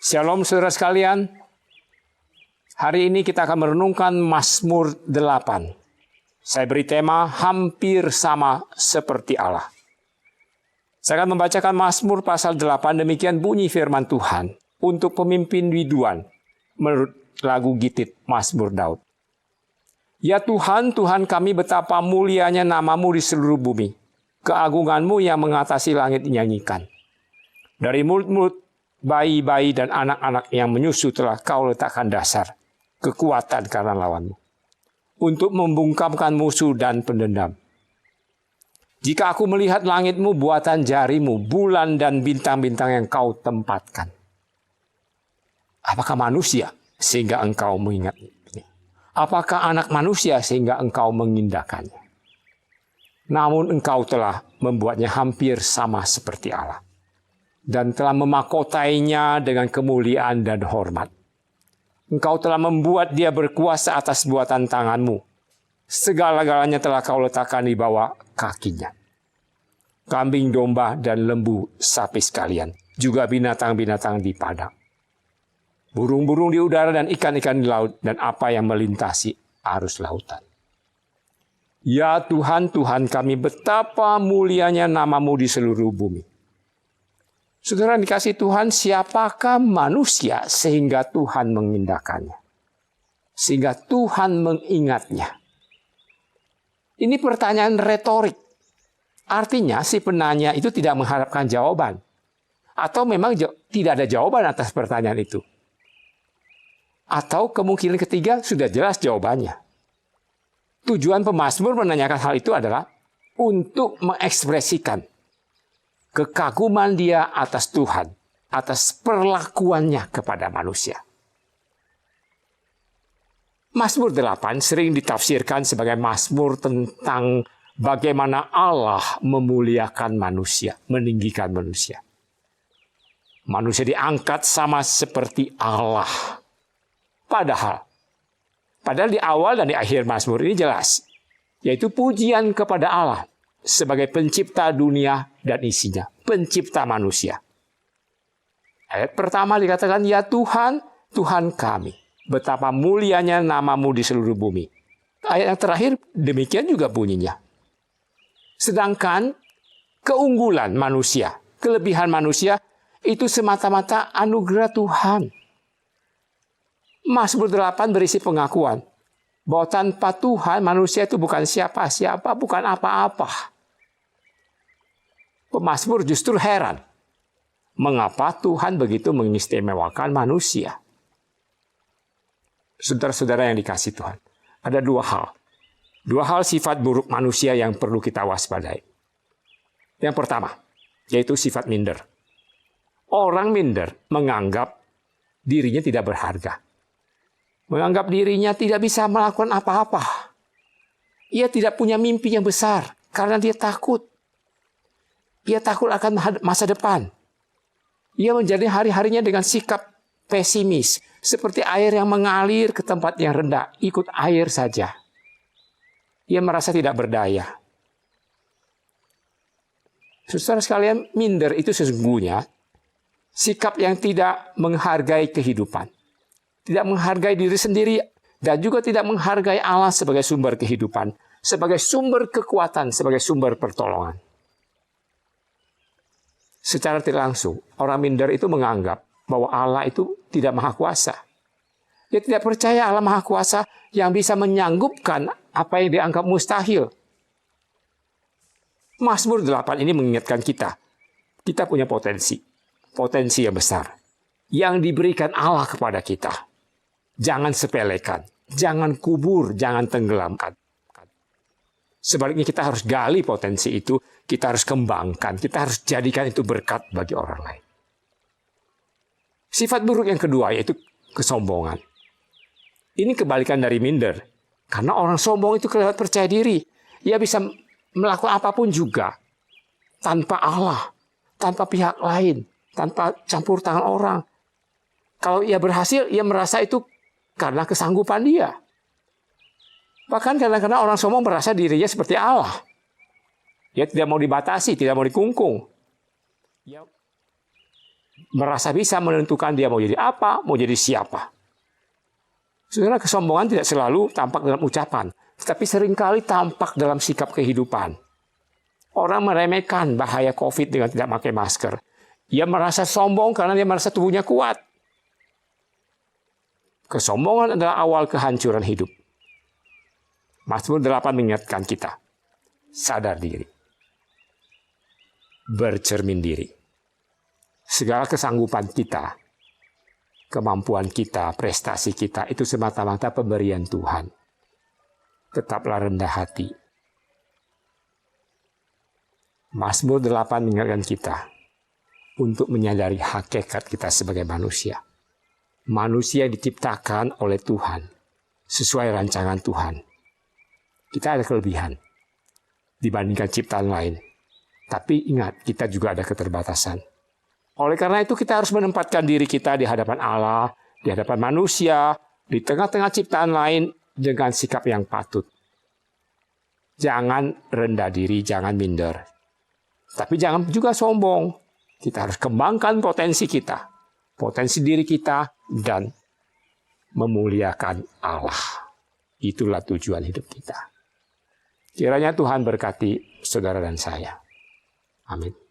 Shalom saudara sekalian. Hari ini kita akan merenungkan Mazmur 8. Saya beri tema hampir sama seperti Allah. Saya akan membacakan Mazmur pasal 8, demikian bunyi firman Tuhan untuk pemimpin biduan menurut lagu Gitit Mazmur Daud. Ya Tuhan, Tuhan kami, betapa mulianya nama-Mu di seluruh bumi. Keagungan-Mu yang mengatasi langit dinyanyikan. Dari mulut-mulut bayi-bayi dan anak-anak yang menyusu telah Kau letakkan dasar, kekuatan karena lawan-Mu, untuk membungkamkan musuh dan pendendam. Jika aku melihat langit-Mu, buatan jari-Mu, bulan dan bintang-bintang yang Kau tempatkan. Apakah manusia sehingga Engkau mengingatnya? Apakah anak manusia sehingga Engkau mengindahkannya? Namun Engkau telah membuatnya hampir sama seperti Allah, dan telah memakotainya dengan kemuliaan dan hormat. Engkau telah membuat dia berkuasa atas buatan tangan-Mu. Segala-galanya telah Kau letakkan di bawah kakinya. Kambing, domba, dan lembu sapi sekalian, juga binatang-binatang di padang, burung-burung di udara dan ikan-ikan di laut, dan apa yang melintasi arus lautan. Ya Tuhan, Tuhan kami, betapa mulianya nama-Mu di seluruh bumi. Saudara dikasih Tuhan, siapakah manusia sehingga Tuhan mengindahkannya? Sehingga Tuhan mengingatnya. Ini pertanyaan retorik. Artinya si penanya itu tidak mengharapkan jawaban. Atau memang tidak ada jawaban atas pertanyaan itu. Atau kemungkinan ketiga sudah jelas jawabannya. Tujuan pemazmur menanyakan hal itu adalah untuk mengekspresikan kekaguman dia atas Tuhan, atas perlakuannya kepada manusia. Mazmur 8 sering ditafsirkan sebagai mazmur tentang bagaimana Allah memuliakan manusia, meninggikan manusia. Manusia diangkat sama seperti Allah. Padahal di awal dan di akhir mazmur ini jelas, yaitu pujian kepada Allah sebagai pencipta dunia dan isinya, pencipta manusia. Ayat pertama dikatakan, ya Tuhan, Tuhan kami, betapa mulianya nama-Mu di seluruh bumi. Ayat yang terakhir demikian juga bunyinya. Sedangkan keunggulan manusia, kelebihan manusia, itu semata-mata anugerah Tuhan. Mazmur 8 berisi pengakuan bahwa tanpa Tuhan manusia itu bukan siapa-siapa, bukan apa-apa. Pemazmur justru heran mengapa Tuhan begitu mengistimewakan manusia. Saudara-saudara yang dikasih Tuhan, ada dua hal sifat buruk manusia yang perlu kita waspadai. Yang pertama, yaitu sifat minder. Orang minder menganggap dirinya tidak berharga. Menganggap dirinya tidak bisa melakukan apa-apa. Ia tidak punya mimpi yang besar karena dia takut. Ia takut akan masa depan. Ia menjadi hari-harinya dengan sikap pesimis. Seperti air yang mengalir ke tempat yang rendah. Ikut air saja. Ia merasa tidak berdaya. Saudara sekalian, minder itu sesungguhnya sikap yang tidak menghargai kehidupan. Tidak menghargai diri sendiri, dan juga tidak menghargai Allah sebagai sumber kehidupan, sebagai sumber kekuatan, sebagai sumber pertolongan. Secara tidak langsung, orang minder itu menganggap bahwa Allah itu tidak maha kuasa. Dia tidak percaya Allah maha kuasa yang bisa menyanggupkan apa yang dianggap mustahil. Mazmur 8 ini mengingatkan kita punya potensi yang besar, yang diberikan Allah kepada kita. Jangan sepelekan, jangan kubur, jangan tenggelamkan. Sebaliknya kita harus gali potensi itu, kita harus kembangkan, kita harus jadikan itu berkat bagi orang lain. Sifat buruk yang kedua yaitu kesombongan. Ini kebalikan dari minder. Karena orang sombong itu kelihatan percaya diri. Ia bisa melakukan apapun juga. Tanpa Allah, tanpa pihak lain, tanpa campur tangan orang. Kalau ia berhasil, ia merasa itu karena kesanggupan dia. Bahkan kadang-kadang orang sombong merasa dirinya seperti Allah. Dia tidak mau dibatasi, tidak mau dikungkung. merasa bisa menentukan dia mau jadi apa, mau jadi siapa. Sebenarnya kesombongan tidak selalu tampak dalam ucapan, tetapi seringkali tampak dalam sikap kehidupan. Orang meremehkan bahaya COVID dengan tidak pakai masker. Ia merasa sombong karena dia merasa tubuhnya kuat. Kesombongan adalah awal kehancuran hidup. Mazmur 8 mengingatkan kita, sadar diri, bercermin diri. Segala kesanggupan kita, kemampuan kita, prestasi kita, itu semata-mata pemberian Tuhan. Tetaplah rendah hati. Mazmur 8 mengingatkan kita untuk menyadari hakikat kita sebagai manusia. Manusia diciptakan oleh Tuhan, sesuai rancangan Tuhan. Kita ada kelebihan dibandingkan ciptaan lain. Tapi ingat, kita juga ada keterbatasan. Oleh karena itu kita harus menempatkan diri kita di hadapan Allah, di hadapan manusia, di tengah-tengah ciptaan lain dengan sikap yang patut. Jangan rendah diri, jangan minder. Tapi jangan juga sombong. Kita harus kembangkan potensi kita, potensi diri kita, dan memuliakan Allah. Itulah tujuan hidup kita. Kiranya Tuhan berkati saudara dan saya. Amin.